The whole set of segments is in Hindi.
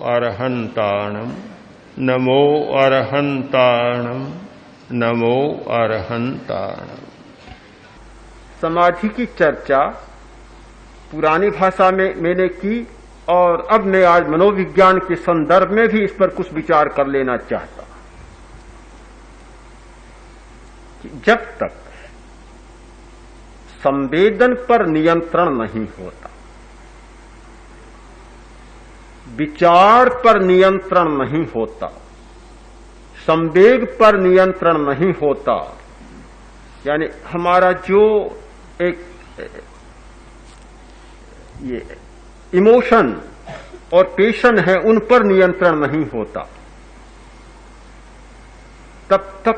अरहन्ताणं नमो अरहन्ताणं नमो अरहन्ताणं। समाधि की चर्चा पुरानी भाषा में मैंने की और अब मैं आज मनोविज्ञान के संदर्भ में भी इस पर कुछ विचार कर लेना चाहता हूं कि जब तक संवेदन पर नियंत्रण नहीं होता, विचार पर नियंत्रण नहीं होता, संवेग पर नियंत्रण नहीं होता, यानी हमारा जो एक ये इमोशन और पेशन है उन पर नियंत्रण नहीं होता, तब तक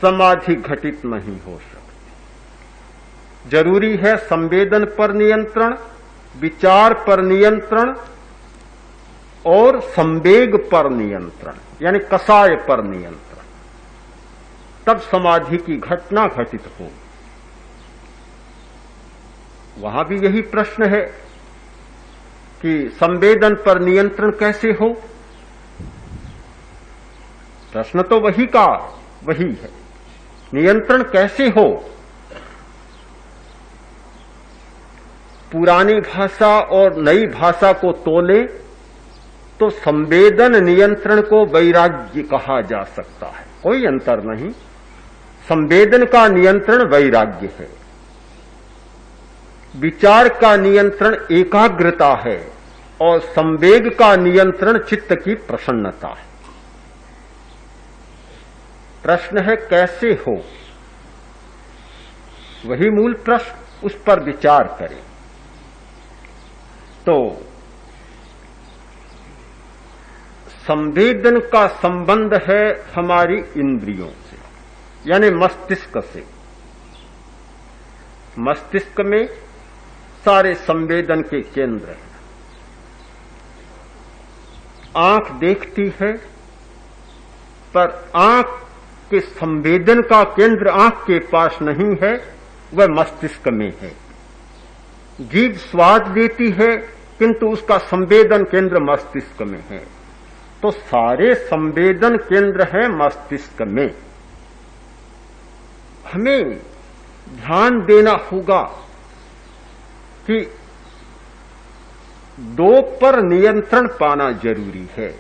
समाधि घटित नहीं हो सकती। जरूरी है संवेदन पर नियंत्रण, विचार पर नियंत्रण और संवेग पर नियंत्रण, यानी कसाय पर नियंत्रण, तब समाधि की घटना घटित हो। वहां भी यही प्रश्न है कि संवेदन पर नियंत्रण कैसे हो। प्रश्न तो वही है, नियंत्रण कैसे हो। पुरानी भाषा और नई भाषा को तोले तो संवेदन नियंत्रण को वैराग्य कहा जा सकता है, कोई अंतर नहीं। संवेदन का नियंत्रण वैराग्य है, विचार का नियंत्रण एकाग्रता है और संवेग का नियंत्रण चित्त की प्रसन्नता है। प्रश्न है कैसे हो, वही मूल प्रश्न, उस पर विचार करें। तो संवेदन का संबंध है हमारी इंद्रियों से, यानी मस्तिष्क से। मस्तिष्क में सारे संवेदन के केंद्र हैं। आंख देखती है, पर आंख के संवेदन का केंद्र आंख के पास नहीं है, वह मस्तिष्क में है। जीभ स्वाद देती है, किंतु उसका संवेदन केंद्र मस्तिष्क में है। तो सारे संवेदन केंद्र हैं मस्तिष्क में। हमें ध्यान देना होगा कि दो पर नियंत्रण पाना जरूरी है।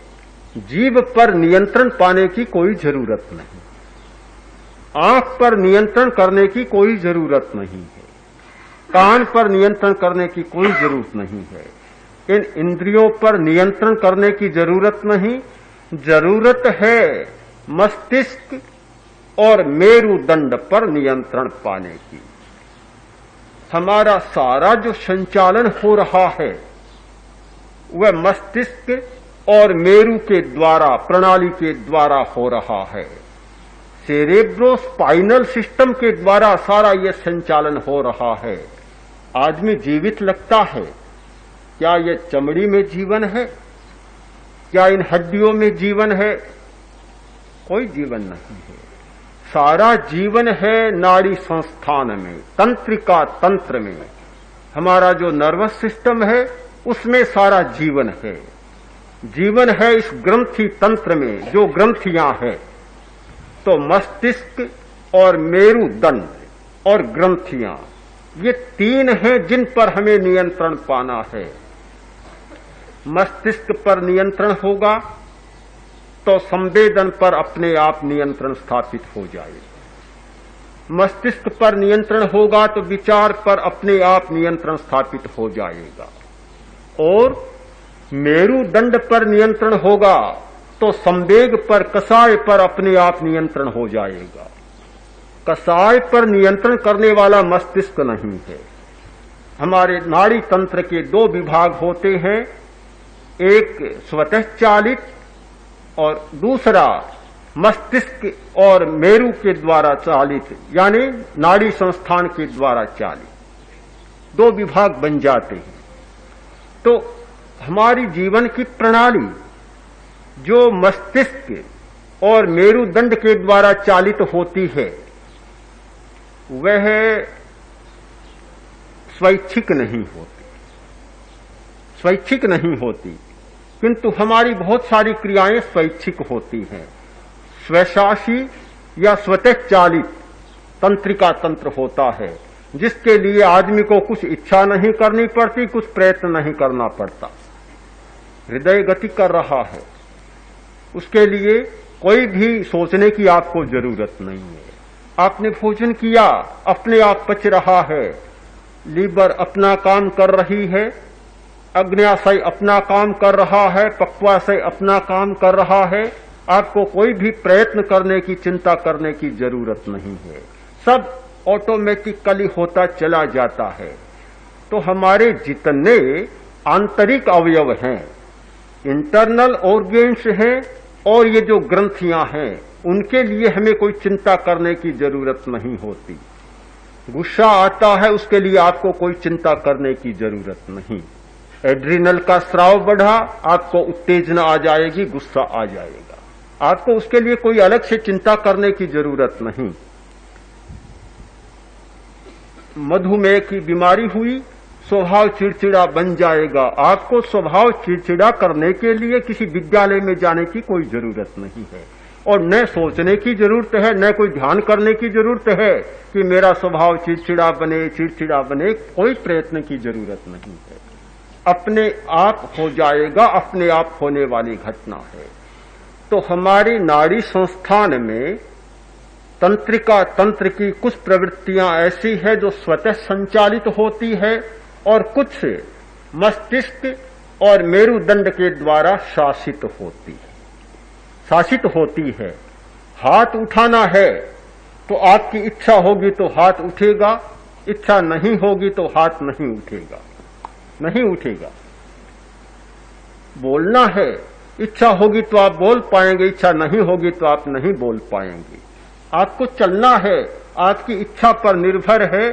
जीभ पर नियंत्रण पाने की कोई जरूरत नहीं, आंख पर नियंत्रण करने की कोई जरूरत नहीं है, कान पर नियंत्रण करने की कोई जरूरत नहीं है। इन इंद्रियों पर नियंत्रण करने की जरूरत नहीं, जरूरत है मस्तिष्क और मेरुदंड पर नियंत्रण पाने की। हमारा सारा जो संचालन हो रहा है वह मस्तिष्क और मेरु के द्वारा, प्रणाली के द्वारा हो रहा है। सेरेब्रोस्पाइनल सिस्टम के द्वारा सारा यह संचालन हो रहा है। आदमी जीवित लगता है, क्या यह चमड़ी में जीवन है, क्या इन हड्डियों में जीवन है? कोई जीवन नहीं है। सारा जीवन है नाड़ी संस्थान में, तंत्रिका तंत्र में। हमारा जो नर्वस सिस्टम है उसमें सारा जीवन है। जीवन है इस ग्रंथि तंत्र में, जो ग्रंथियां हैं। तो मस्तिष्क और मेरुदंड और ग्रंथियां, ये तीन हैं जिन पर हमें नियंत्रण पाना है। मस्तिष्क पर नियंत्रण होगा तो संवेदन पर अपने आप नियंत्रण स्थापित हो जाएगा। मस्तिष्क पर नियंत्रण होगा तो विचार पर अपने आप नियंत्रण स्थापित हो जाएगा। और मेरुदंड पर नियंत्रण होगा तो संवेग पर, कसाय पर अपने आप नियंत्रण हो जाएगा। कसाय पर नियंत्रण करने वाला मस्तिष्क नहीं है। हमारे नाड़ी तंत्र के दो विभाग होते हैं, एक स्वतः चालित और दूसरा मस्तिष्क और मेरु के द्वारा चालित, यानी नाड़ी संस्थान के द्वारा चालित। दो विभाग बन जाते हैं। तो हमारी जीवन की प्रणाली जो मस्तिष्क और मेरुदंड के द्वारा चालित होती है, वह स्वैच्छिक नहीं होती। स्वैच्छिक नहीं होती, किंतु हमारी बहुत सारी क्रियाएं स्वैच्छिक होती हैं। स्वशासी या स्वतः चालित तंत्रिका तंत्र होता है, जिसके लिए आदमी को कुछ इच्छा नहीं करनी पड़ती, कुछ प्रयत्न नहीं करना पड़ता। हृदय गति कर रहा है, उसके लिए कोई भी सोचने की आपको जरूरत नहीं है। आपने भोजन किया, अपने आप पच रहा है, लीवर अपना काम कर रही है, अग्न्याशय अपना काम कर रहा है, पक्वाशय अपना काम कर रहा है। आपको कोई भी प्रयत्न करने की, चिंता करने की जरूरत नहीं है, सब ऑटोमेटिकली होता चला जाता है। तो हमारे जितने आंतरिक अवयव हैं, इंटरनल ऑर्गेन्स हैं, और ये जो ग्रंथियां हैं, उनके लिए हमें कोई चिंता करने की जरूरत नहीं होती। गुस्सा आता है, उसके लिए आपको कोई चिंता करने की जरूरत नहीं। एड्रिनल का स्राव बढ़ा, आपको उत्तेजना आ जाएगी, गुस्सा आ जाएगा। आपको उसके लिए कोई अलग से चिंता करने की जरूरत नहीं। मधुमेह की बीमारी हुई, स्वभाव चिड़चिड़ा बन जाएगा। आपको स्वभाव चिड़चिड़ा करने के लिए किसी विद्यालय में जाने की कोई जरूरत नहीं है, और न सोचने की जरूरत है, न कोई ध्यान करने की जरूरत है कि मेरा स्वभाव चिड़चिड़ा बने। कोई प्रयत्न की जरूरत नहीं है, अपने आप हो जाएगा, अपने आप होने वाली घटना है। तो हमारी नाड़ी संस्थान में तंत्रिका तंत्र की कुछ प्रवृत्तियां ऐसी है जो स्वतः संचालित होती है, और कुछ मस्तिष्क और मेरुदंड के द्वारा शासित होती है। हाथ उठाना है तो आपकी इच्छा होगी तो हाथ उठेगा, इच्छा नहीं होगी तो हाथ नहीं उठेगा। बोलना है, इच्छा होगी तो आप बोल पाएंगे, इच्छा नहीं होगी तो आप नहीं बोल पाएंगे। आपको चलना है, आपकी इच्छा पर निर्भर है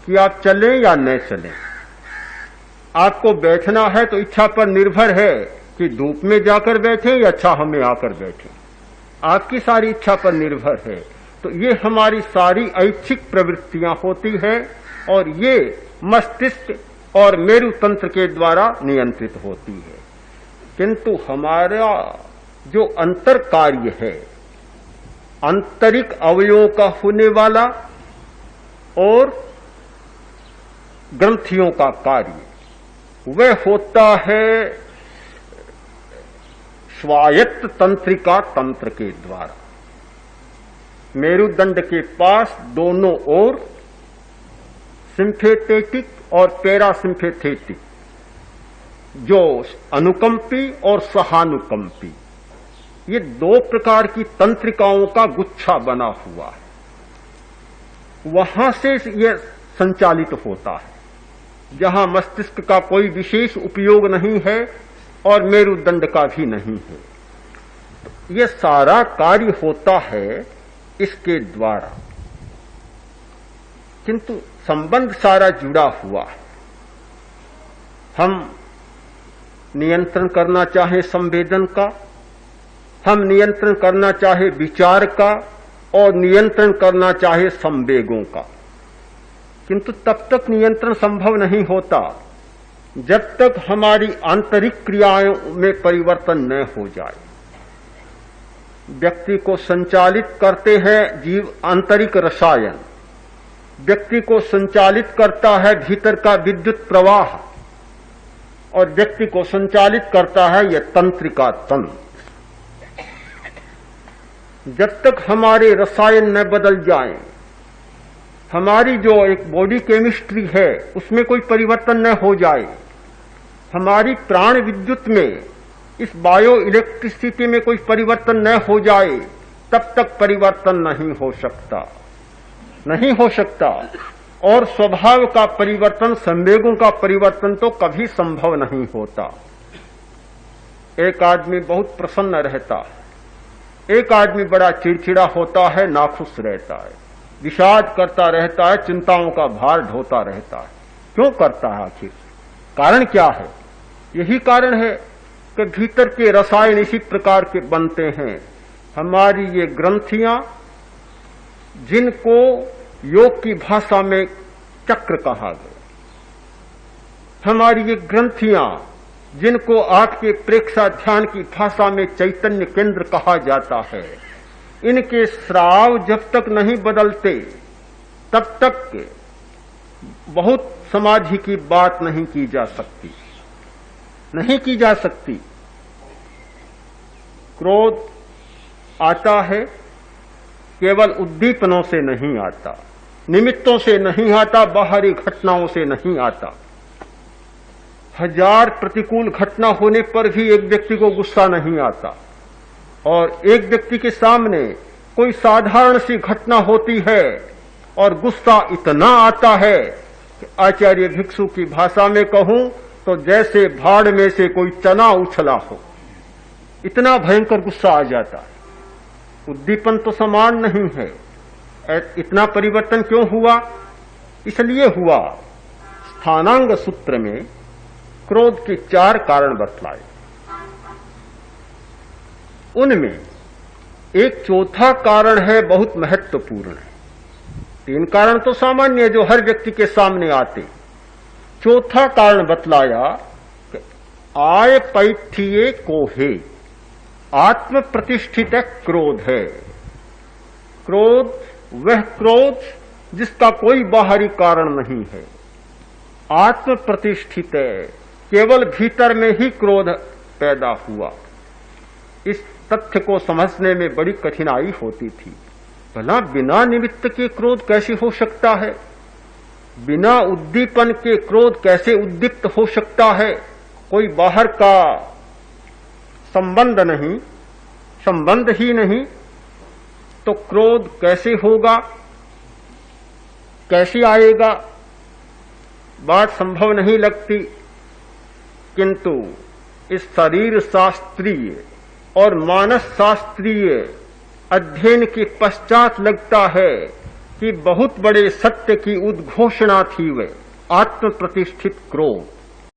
कि आप चलें या न चलें। आपको बैठना है तो इच्छा पर निर्भर है कि धूप में जाकर बैठें या छांव में आकर बैठें। आपकी सारी इच्छा पर निर्भर है। तो ये हमारी सारी ऐच्छिक प्रवृत्तियां होती है, और ये मस्तिष्क और मेरुतंत्र के द्वारा नियंत्रित होती है। किंतु हमारा जो अंतर कार्य है, आंतरिक अवयवों का होने वाला और ग्रंथियों का कार्य, वह होता है स्वायत्त तंत्रिका तंत्र के द्वारा। मेरुदंड के पास दोनों ओर सिंपैथेटिक और पैरासिम्पैथेटिक, जो अनुकंपी और सहानुकंपी, ये दो प्रकार की तंत्रिकाओं का गुच्छा बना हुआ है। वहां से यह संचालित होता है, जहां मस्तिष्क का कोई विशेष उपयोग नहीं है और मेरुदंड का भी नहीं है। तो यह सारा कार्य होता है इसके द्वारा, किंतु संबंध सारा जुड़ा हुआ है। हम नियंत्रण करना चाहे संवेदन का, हम नियंत्रण करना चाहे विचार का, और नियंत्रण करना चाहे संवेगों का, किंतु तब तक नियंत्रण संभव नहीं होता जब तक हमारी आंतरिक क्रियाओं में परिवर्तन न हो जाए। व्यक्ति को संचालित करते हैं जीव आंतरिक रसायन, व्यक्ति को संचालित करता है भीतर का विद्युत प्रवाह, और व्यक्ति को संचालित करता है यह तंत्रिका तंत्र। जब तक हमारे रसायन न बदल जाएं, हमारी जो एक बॉडी केमिस्ट्री है उसमें कोई परिवर्तन न हो जाए, हमारी प्राण विद्युत में, इस बायो इलेक्ट्रिसिटी में कोई परिवर्तन न हो जाए, तब तक परिवर्तन नहीं हो सकता। और स्वभाव का परिवर्तन, संवेगों का परिवर्तन तो कभी संभव नहीं होता। एक आदमी बहुत प्रसन्न रहता है, एक आदमी बड़ा चिड़चिड़ा होता है, नाखुश रहता है, विषाद करता रहता है, चिंताओं का भार ढोता रहता है। क्यों करता है आखिर? कारण क्या है? यही कारण है कि भीतर के रसायन इसी प्रकार के बनते हैं। हमारी ये ग्रंथियां, जिनको योग की भाषा में चक्र कहा गया, हमारी ये ग्रंथियां जिनको आपके प्रेक्षा ध्यान की भाषा में चैतन्य केंद्र कहा जाता है, इनके स्राव जब तक नहीं बदलते तब तक बहुत समाधि की बात नहीं की जा सकती, नहीं की जा सकती। क्रोध आता है केवल उद्दीपनों से नहीं आता, निमित्तों से नहीं आता, बाहरी घटनाओं से नहीं आता। हजार प्रतिकूल घटना होने पर भी एक व्यक्ति को गुस्सा नहीं आता, और एक व्यक्ति के सामने कोई साधारण सी घटना होती है और गुस्सा इतना आता है कि आचार्य भिक्षु की भाषा में कहूं तो जैसे भाड़ में से कोई चना उछला हो, इतना भयंकर गुस्सा आ जाता है। उद्दीपन तो समान नहीं है। इतना परिवर्तन क्यों हुआ? इसलिए हुआ, स्थानांग सूत्र में क्रोध के 4 कारण बतलाए, उनमें एक चौथा कारण है बहुत महत्वपूर्ण है। 3 कारण तो सामान्य जो हर व्यक्ति के सामने आते, चौथा कारण बतलाया कि आय पैठिए कोहे, आत्म प्रतिष्ठित क्रोध है। क्रोध वह क्रोध जिसका कोई बाहरी कारण नहीं है, आत्म प्रतिष्ठित है, केवल भीतर में ही क्रोध पैदा हुआ। इस तथ्य को समझने में बड़ी कठिनाई होती थी। भला बिना निमित्त के क्रोध कैसे हो सकता है? बिना उद्दीपन के क्रोध कैसे उद्दीप्त हो सकता है? कोई बाहर का संबंध नहीं, संबंध ही नहीं, तो क्रोध कैसे होगा, कैसे आएगा? बात संभव नहीं लगती। किंतु इस शरीर शास्त्रीय और मानस शास्त्रीय अध्ययन के पश्चात लगता है कि बहुत बड़े सत्य की उद्घोषणा थी वे आत्म प्रतिष्ठित क्रोध।